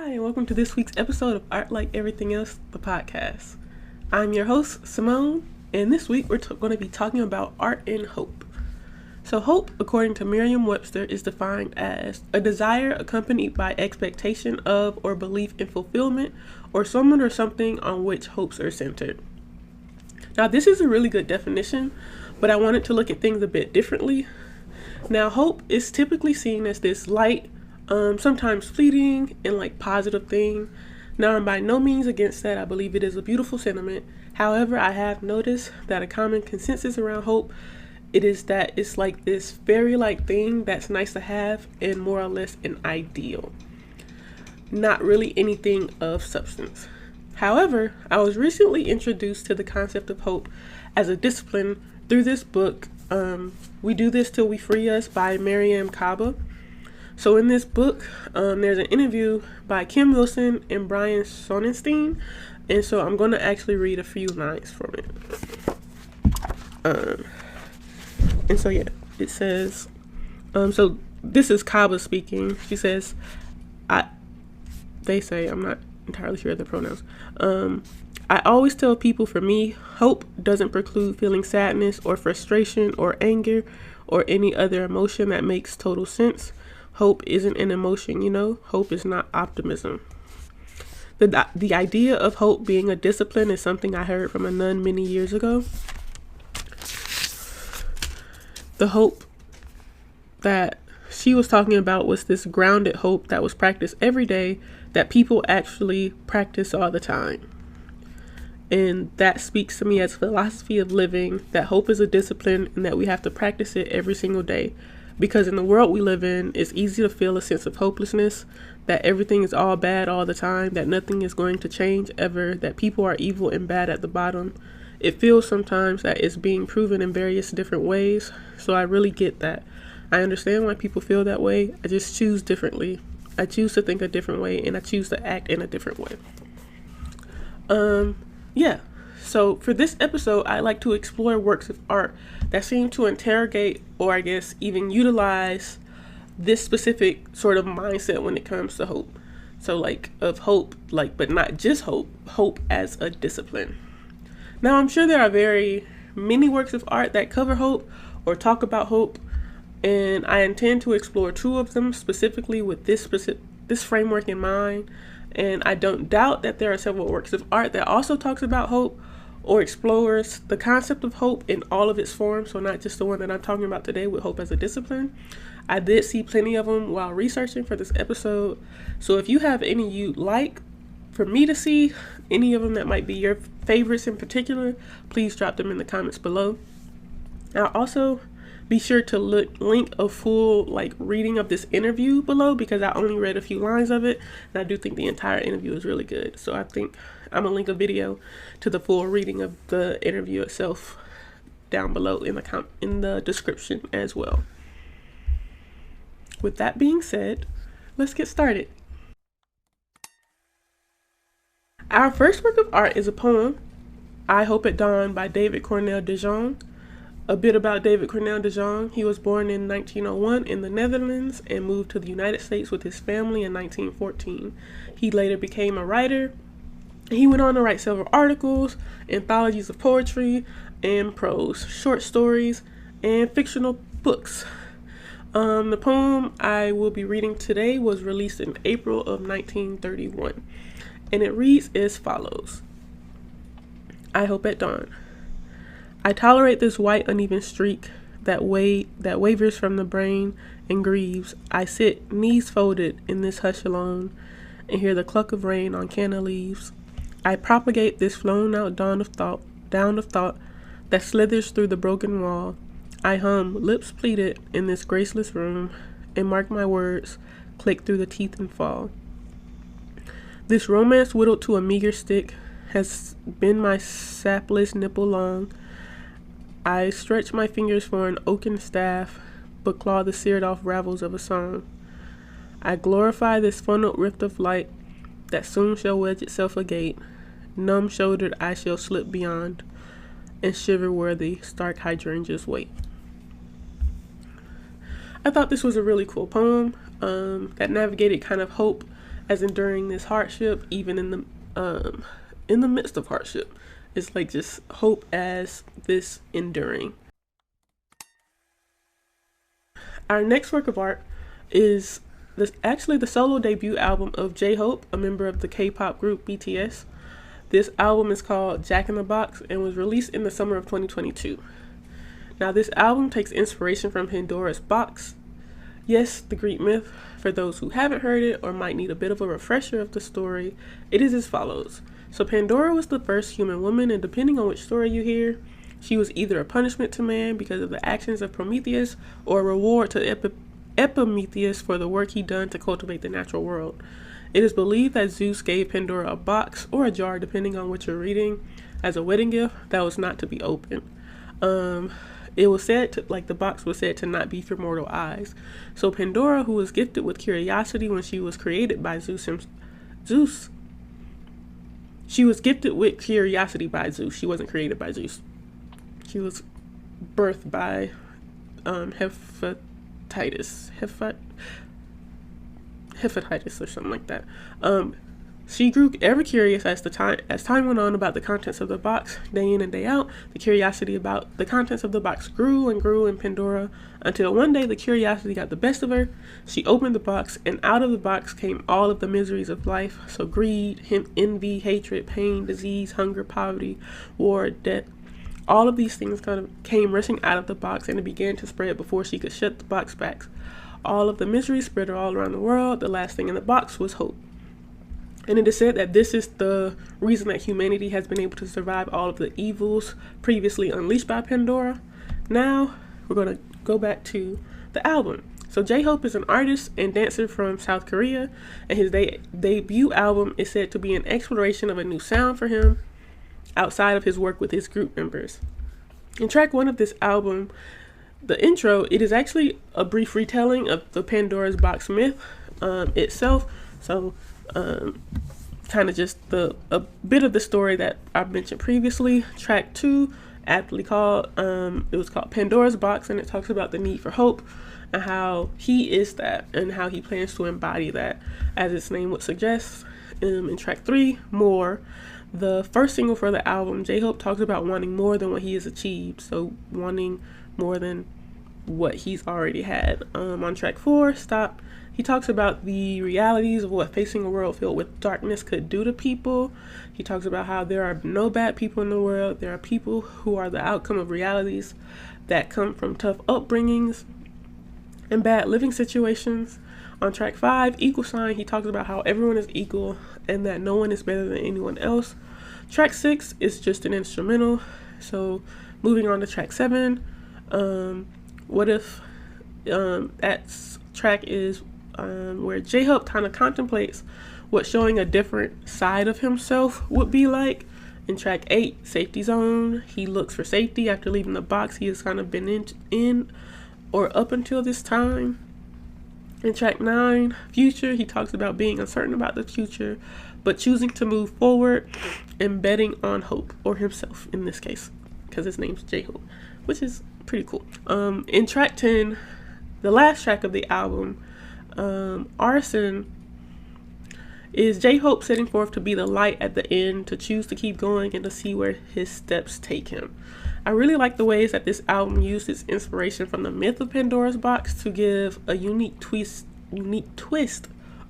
Hi, and welcome to this week's episode of Art Like Everything Else, the podcast. I'm your host, Simone, and this week we're going to be talking about art and hope. So hope, according to Merriam-Webster, is defined as a desire accompanied by expectation of or belief in fulfillment, or someone or something on which hopes are centered. Now, this is a really good definition, but I wanted to look at things a bit differently. Now, hope is typically seen as this light, sometimes fleeting and positive thing. Now, I'm by no means against that. I believe it is a beautiful sentiment. However, I have noticed that a common consensus around hope, it is that it's like this fairy-like thing that's nice to have and more or less an ideal. Not really anything of substance. However, I was recently introduced to the concept of hope as a discipline through this book, We Do This Till We Free Us by Mariame Kaba. So in this book, there's an interview by Kim Wilson and Brian Sonnenstein, and so I'm going to actually read a few lines from it. It says, so this is Kaba speaking. She says, I'm not entirely sure of the pronouns. I always tell people, for me, hope doesn't preclude feeling sadness or frustration or anger or any other emotion that makes total sense. Hope isn't an emotion, Hope is not optimism. The idea of hope being a discipline is something I heard from a nun many years ago. The hope that she was talking about was this grounded hope that was practiced every day, that people actually practice all the time. And that speaks to me as a philosophy of living, that hope is a discipline and that we have to practice it every single day. Because in the world we live in, it's easy to feel a sense of hopelessness, that everything is all bad all the time, that nothing is going to change ever, that people are evil and bad at the bottom. It feels sometimes that it's being proven in various different ways. So I really get that. I understand why people feel that way. I just choose differently. I choose to think a different way, and I choose to act in a different way. So for this episode, I like to explore works of art that seem to interrogate, or I guess even utilize, this specific sort of mindset when it comes to hope. So of hope, but not just hope as a discipline. Now, I'm sure there are very many works of art that cover hope or talk about hope, and I intend to explore two of them specifically with this framework in mind. And I don't doubt that there are several works of art that also talks about hope or explores the concept of hope in all of its forms, so not just the one that I'm talking about today with hope as a discipline. I did see plenty of them while researching for this episode, so if you have any you'd like for me to see, any of them that might be your favorites in particular, please drop them in the comments below. I'll also be sure to link a full reading of this interview below, because I only read a few lines of it, and I do think the entire interview is really good. So I think I'm gonna link a video to the full reading of the interview itself down below in the description as well. With that being said, let's get started. Our first work of art is a poem, I Hope at Dawn by David Cornel DeJong. A bit about David Cornel DeJong. He was born in 1901 in the Netherlands and moved to the United States with his family in 1914. He later became a writer. He went on to write several articles, anthologies of poetry and prose, short stories, and fictional books. The poem I will be reading today was released in April of 1931, and it reads as follows. I hope at dawn. I tolerate this white uneven streak that wavers from the brain and grieves. I sit knees folded in this hush alone and hear the cluck of rain on canna leaves. I propagate this flown out down of thought that slithers through the broken wall. I hum, lips pleated in this graceless room, and mark my words, click through the teeth and fall. This romance whittled to a meager stick has been my sapless nipple long. I stretch my fingers for an oaken staff, but claw the seared off ravels of a song. I glorify this funneled rift of light that soon shall wedge itself agate. Numb shouldered I shall slip beyond, and shiver where the stark hydrangeas wait. I thought this was a really cool poem that navigated kind of hope as enduring this hardship, even in the midst of hardship. It's like just hope as this enduring. Our next work of art is actually the solo debut album of JHope, a member of the K-Pop group BTS. This album is called Jack in the Box and was released in the summer of 2022. Now, this album takes inspiration from Pandora's box. Yes, the Greek myth. For those who haven't heard it or might need a bit of a refresher of the story, it is as follows. So Pandora was the first human woman, and depending on which story you hear, she was either a punishment to man because of the actions of Prometheus or a reward to Epimetheus for the work he done to cultivate the natural world. It is believed that Zeus gave Pandora a box or a jar, depending on what you're reading, as a wedding gift that was not to be opened. It was said to, the box was said to not be for mortal eyes. So Pandora, who was gifted with curiosity when she was created by Zeus, she was gifted with curiosity by Zeus. She wasn't created by Zeus. She was birthed by Hephaestus or something like that. She grew ever curious as time went on about the contents of the box. Day in and day out, the curiosity about the contents of the box grew and grew in Pandora until one day the curiosity got the best of her. She opened the box, and out of the box came all of the miseries of life. So greed, envy, hatred, pain, disease, hunger, poverty, war, death. All of these things kind of came rushing out of the box, and it began to spread before she could shut the box back. All of the misery spread all around the world. The last thing in the box was hope. And it is said that this is the reason that humanity has been able to survive all of the evils previously unleashed by Pandora. Now, we're going to go back to the album. So JHope is an artist and dancer from South Korea, and his debut album is said to be an exploration of a new sound for him outside of his work with his group members. In track 1 of this album, the intro, it is actually a brief retelling of the Pandora's box myth itself. So kind of just a bit of the story that I mentioned previously. Track 2, aptly called, it was called Pandora's Box, and it talks about the need for hope and how he is that and how he plans to embody that, as its name would suggest. In track 3, More, the first single for the album, JHope talks about wanting more than what he has achieved, so wanting more than what he's already had. On track 4, Stop, he talks about the realities of what facing a world filled with darkness could do to people. He talks about how there are no bad people in the world. There are people who are the outcome of realities that come from tough upbringings and bad living situations. On track 5, Equal Sign, he talks about how everyone is equal and that no one is better than anyone else. Track 6 is just an instrumental. So moving on to track 7, What If, that track is where JHope kind of contemplates what showing a different side of himself would be like. In track 8, Safety Zone, he looks for safety after leaving the box he has kind of been in or up until this time. In track 9, Future, he talks about being uncertain about the future but choosing to move forward and betting on hope, or himself in this case, because his name's JHope, which is pretty cool. In track 10, the last track of the album, Arson, is JHope setting forth to be the light at the end, to choose to keep going and to see where his steps take him. I really like the ways that this album used its inspiration from the myth of Pandora's box to give a unique twist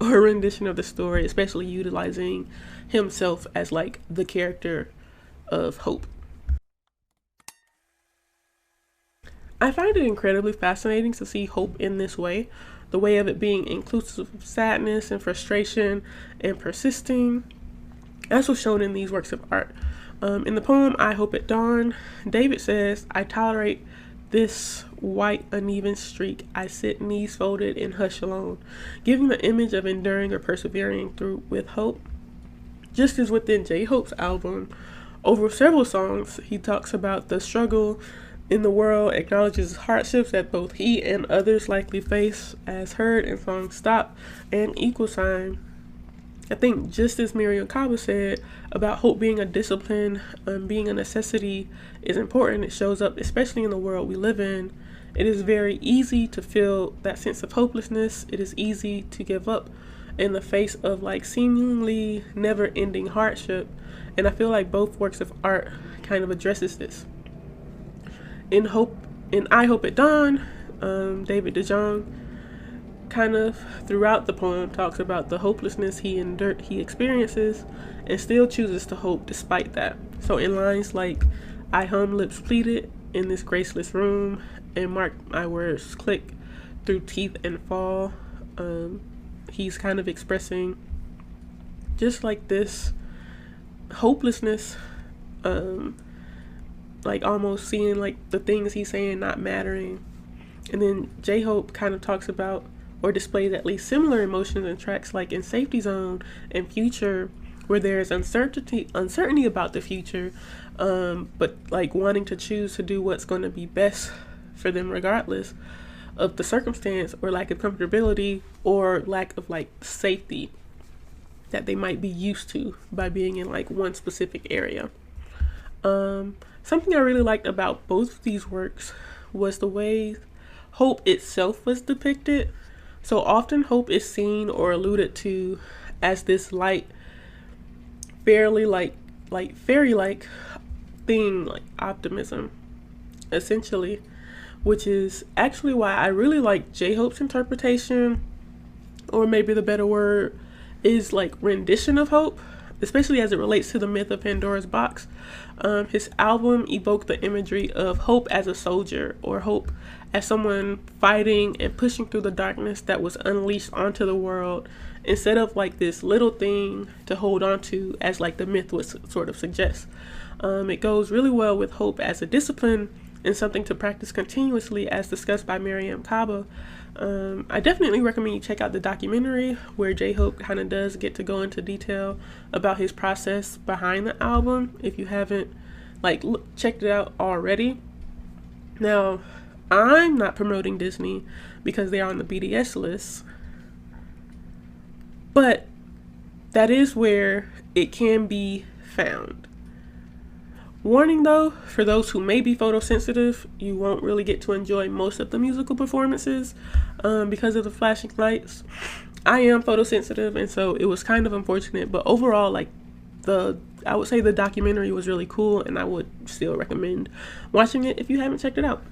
or rendition of the story, especially utilizing himself as like the character of Hope. I find it incredibly fascinating to see hope in this way, the way of it being inclusive of sadness and frustration and persisting, as was shown in these works of art. In the poem I Hope at Dawn, David says, I tolerate this white uneven streak. I sit knees folded and hush alone, giving the image of enduring or persevering through with hope. Just as within JHope's album, over several songs, he talks about the struggle in the world, acknowledges hardships that both he and others likely face, as heard in songs Stop and Equal Sign. I think just as Miriam Kaba said about hope being a discipline, being a necessity is important. It shows up, especially in the world we live in. It is very easy to feel that sense of hopelessness. It is easy to give up in the face of like seemingly never-ending hardship. And I feel like both works of art kind of addresses this. In I Hope at Dawn, David DeJong kind of throughout the poem talks about the hopelessness he experiences and still chooses to hope despite that. So in lines like, I hum lips pleated in this graceless room and mark my words click through teeth and fall, he's kind of expressing just like this hopelessness, like almost seeing like the things he's saying not mattering. And then JHope kind of talks about or displays at least similar emotions in tracks like in Safety Zone and Future, where there's uncertainty about the future, but like wanting to choose to do what's going to be best for them regardless of the circumstance or lack of comfortability or lack of like safety that they might be used to by being in like one specific area. Something I really liked about both of these works was the way hope itself was depicted. So often hope is seen or alluded to as this light, fairy-like thing, like optimism, essentially, which is actually why I really like JHope's interpretation, or maybe the better word is like rendition of hope, especially as it relates to the myth of Pandora's box. His album evoked the imagery of hope as a soldier, or hope as someone fighting and pushing through the darkness that was unleashed onto the world, instead of like this little thing to hold on to as like the myth would sort of suggest. It goes really well with hope as a discipline and something to practice continuously, as discussed by Miriam Kaba. I definitely recommend you check out the documentary where JHope kind of does get to go into detail about his process behind the album, if you haven't like checked it out already. Now, I'm not promoting Disney because they're on the BTS list, but that is where it can be found. Warning though, for those who may be photosensitive, you won't really get to enjoy most of the musical performances because of the flashing lights. I am photosensitive, and so it was kind of unfortunate, but overall, like I would say the documentary was really cool, and I would still recommend watching it if you haven't checked it out.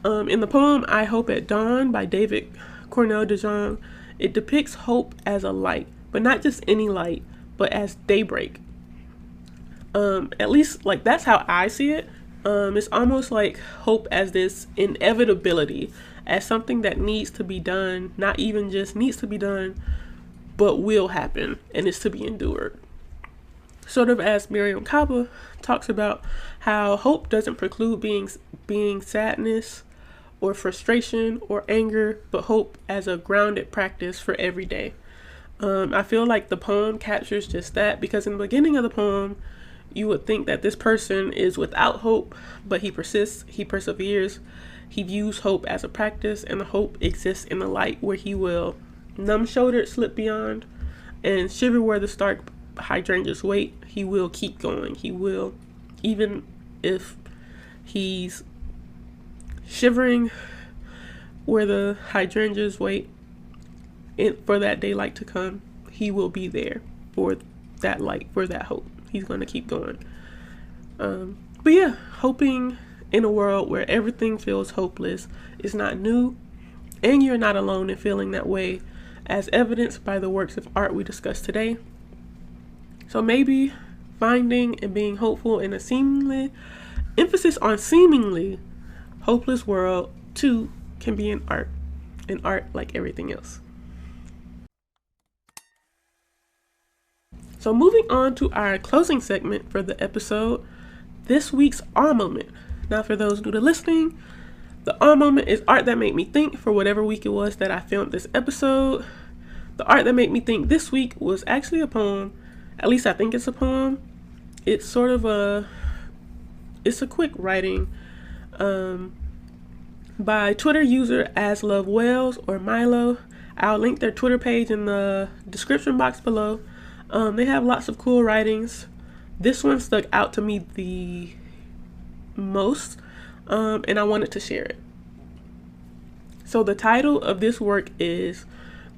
In the poem I Hope at Dawn by David Cornel DeJong, it depicts hope as a light, but not just any light, but as daybreak. At least like that's how I see it. It's almost like hope as this inevitability, as something that needs to be done, not even just needs to be done, but will happen and is to be endured. Sort of as Miriam Kaba talks about how hope doesn't preclude being sadness or frustration or anger, but hope as a grounded practice for every day. I feel like the poem captures just that, because in the beginning of the poem, you would think that this person is without hope, but he persists, he perseveres, he views hope as a practice, and the hope exists in the light where he will numb-shouldered slip beyond and shiver where the stark hydrangeas wait. He will keep going. He will, even if he's shivering where the hydrangeas wait for that daylight to come, he will be there for that light, for that hope. He's going to keep going. But yeah, hoping in a world where everything feels hopeless is not new, and you're not alone in feeling that way, as evidenced by the works of art we discussed today. So maybe finding and being hopeful in a seemingly hopeless world too can be an art like everything else. So moving on to our closing segment for the episode, this week's awe moment. Now for those new to listening, the awe moment is art that made me think for whatever week it was that I filmed this episode. The art that made me think this week was actually a poem. At least I think it's a poem. It's sort of it's a quick writing by Twitter user As Love Wells or Milo. I'll link their Twitter page in the description box below. They have lots of cool writings. This one stuck out to me the most, and I wanted to share it. So the title of this work is